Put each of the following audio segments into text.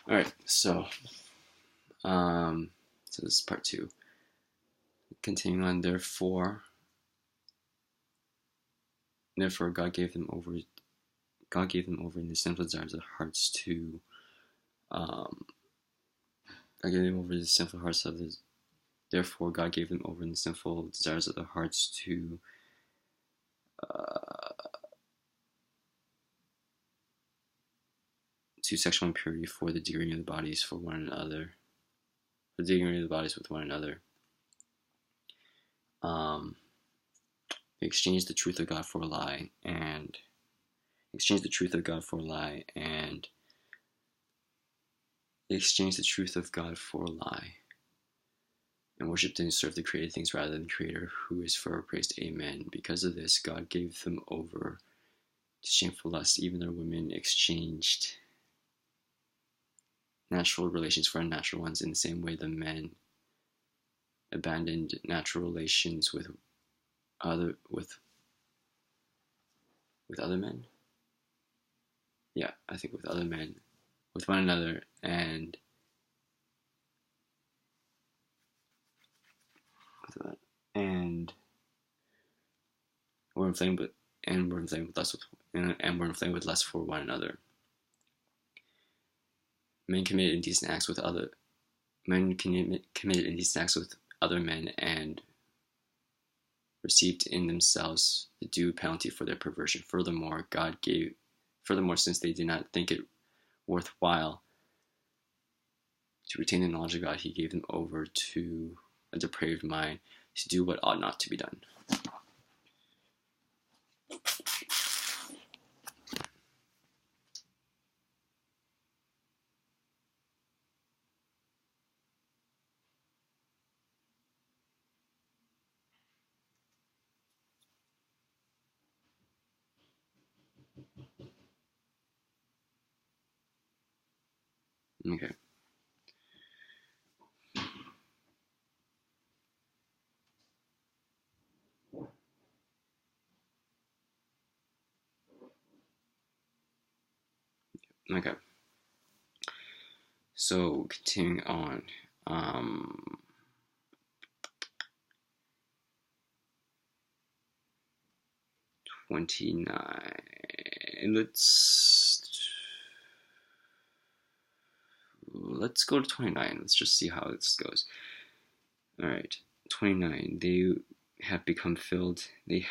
All right, so this is part 2. Continuing on, therefore God gave them over in the sinful desires of their hearts to therefore God gave them over in the sinful desires of their hearts to sexual impurity for the degrading of the bodies with one another. They exchanged the truth of God for a lie, and worshipped and served the created things rather than the Creator, who is forever praised. Amen. Because of this, God gave them over to shameful lust. Even their women exchanged natural relations for unnatural ones. In the same way, the men abandoned natural relations with other men. Yeah, I think with other men, with one another, and were inflamed with lust for one another. Men committed indecent acts with other men and received in themselves the due penalty for their perversion. Furthermore, since they did not think it worthwhile to retain the knowledge of God, he gave them over to a depraved mind to do what ought not to be done. Okay. Okay. So continuing on. 29. Let's go to 29. Let's just see how this goes. All right. 29. They have become filled with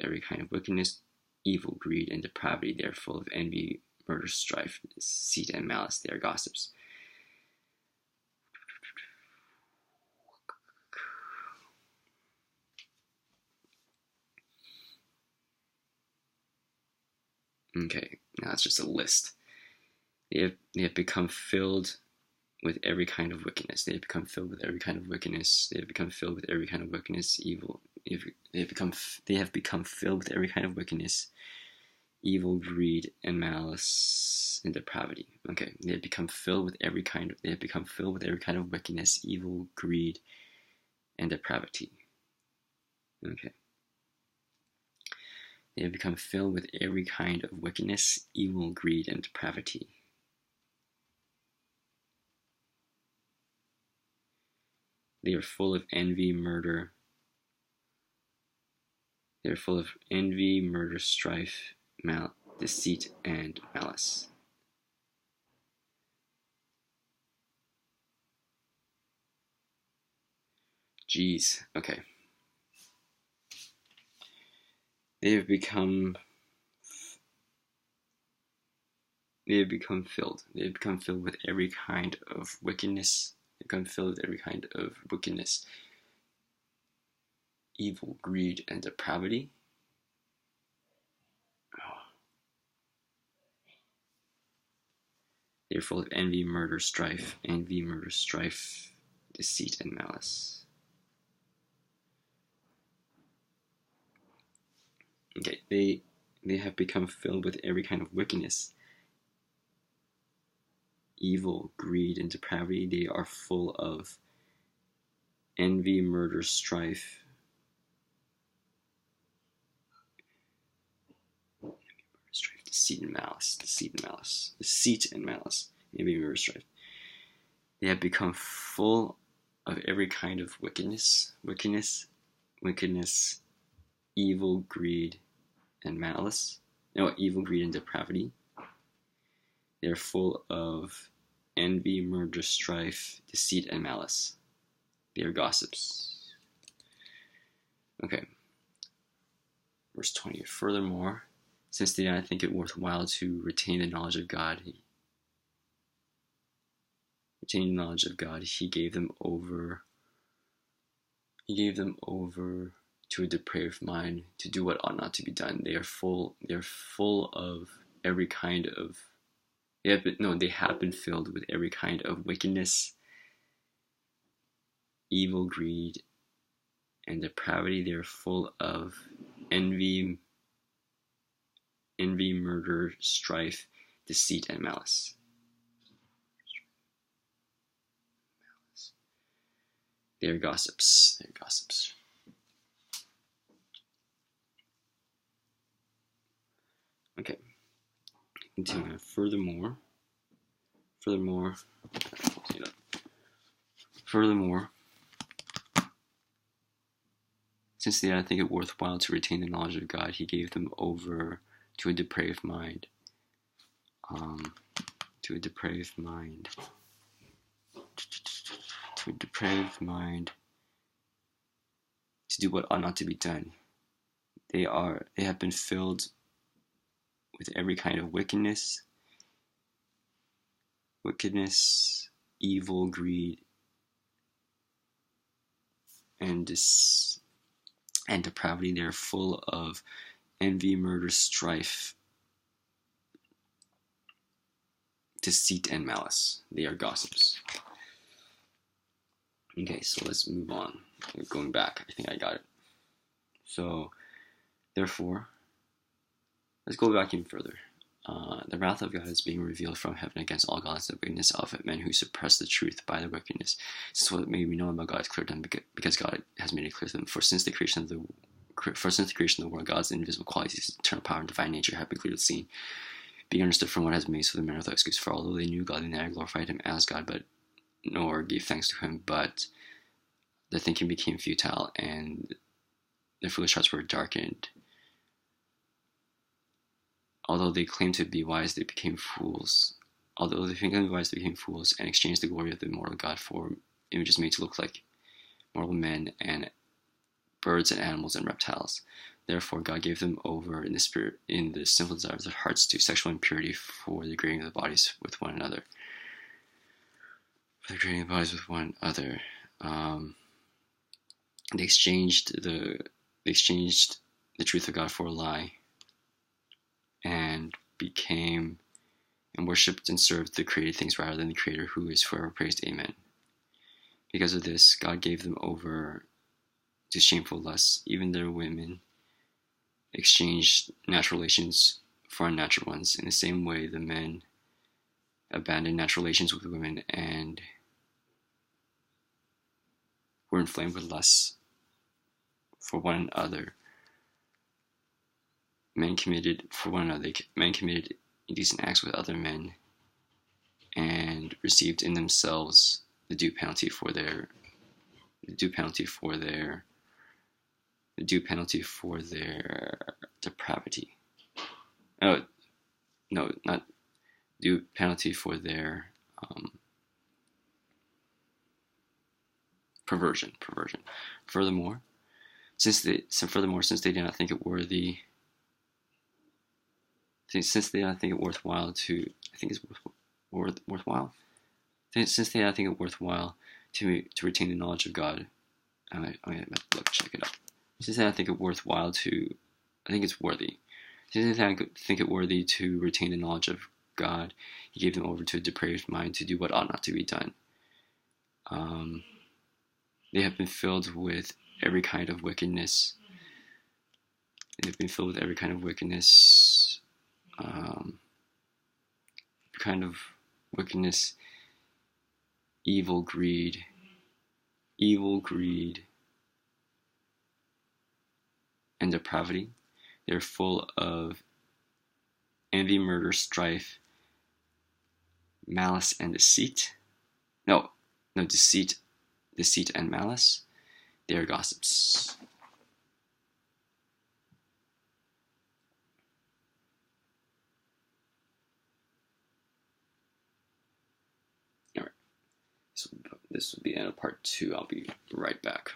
every kind of wickedness, evil, greed, and depravity. They are full of envy, murder, strife, deceit, and malice. They are gossips. Okay, now it's just a list. They have become filled with every kind of wickedness. They have become filled with every kind of wickedness. They have become filled with every kind of wickedness, evil. They have become filled with every kind of wickedness, evil, greed, and malice, and depravity. Okay, they have become filled with every kind of wickedness, evil, greed, and depravity. Okay. They have become filled with every kind of wickedness, evil, greed, and depravity. They are full of envy, murder. They are full of envy, murder, strife, deceit, and malice. Jeez. Okay. They have become filled. They have become filled with every kind of wickedness. Evil, greed, and depravity. They are full of envy, murder, strife, deceit, and malice. Okay, they have become filled with every kind of wickedness, evil, greed, and depravity. They are full of envy, murder, strife, deceit, and malice. envy, murder, strife. They have become full of every kind of wickedness, evil, greed, and malice. No, evil, greed, and depravity. They are full of envy, murder, strife, deceit, and malice. They are gossips. Okay. Verse 20. Furthermore, since they did not think it worthwhile to retain the knowledge of God, he gave them over to a depraved mind to do what ought not to be done. They are full of every kind of they have been filled with every kind of wickedness, evil, greed, and depravity. They are full of envy, murder, strife, deceit, and malice. They are gossips. Okay. Continue. Furthermore, since they did not think it worthwhile to retain the knowledge of God, he gave them over to a depraved mind. To a depraved mind to do what ought not to be done. They have been filled with every kind of wickedness, evil, greed, and depravity. They are full of envy, murder, strife, deceit, and malice. They are gossips. Okay, so let's move on. Going back, I think I got it. So, therefore, let's go back even further. The wrath of God is being revealed from heaven against all godliness and wickedness of men who suppress the truth by their wickedness. Since what may be known about God is clear to them, because God has made it clear to them. For since the creation of the world, God's invisible qualities, eternal power, and divine nature have been clearly seen, being understood from what has been made, so the men without excuse. For although they knew God, they neither glorified Him as God, nor gave thanks to Him, but their thinking became futile, and their foolish hearts were darkened. Although they claimed to be wise, they became fools. And exchanged the glory of the immortal God for images made to look like mortal men and birds and animals and reptiles. Therefore, God gave them over in the sinful desires of their hearts to sexual impurity for the degrading of the bodies with one another. They exchanged the truth of God for a lie, and worshipped and served the created things rather than the Creator, who is forever praised. Amen. Because of this, God gave them over to shameful lusts. Even their women exchanged natural relations for unnatural ones. In the same way, the men abandoned natural relations with women and were inflamed with lusts for one another. Men committed indecent acts with other men and received in themselves the due penalty for their depravity. Oh, no, not due penalty for their perversion. Furthermore, since they did not think it worthy. Since they don't think it worthwhile to retain the knowledge of God, I'm gonna check it out. Since they don't think it worthwhile to, I think it's worthy. Since they don't think it worthy to retain the knowledge of God, He gave them over to a depraved mind to do what ought not to be done. They have been filled with every kind of wickedness. Evil, greed, and depravity. They're full of envy, murder, strife, malice and deceit. No, deceit and malice. They are gossips. All right. This will be the end of part 2. I'll be right back.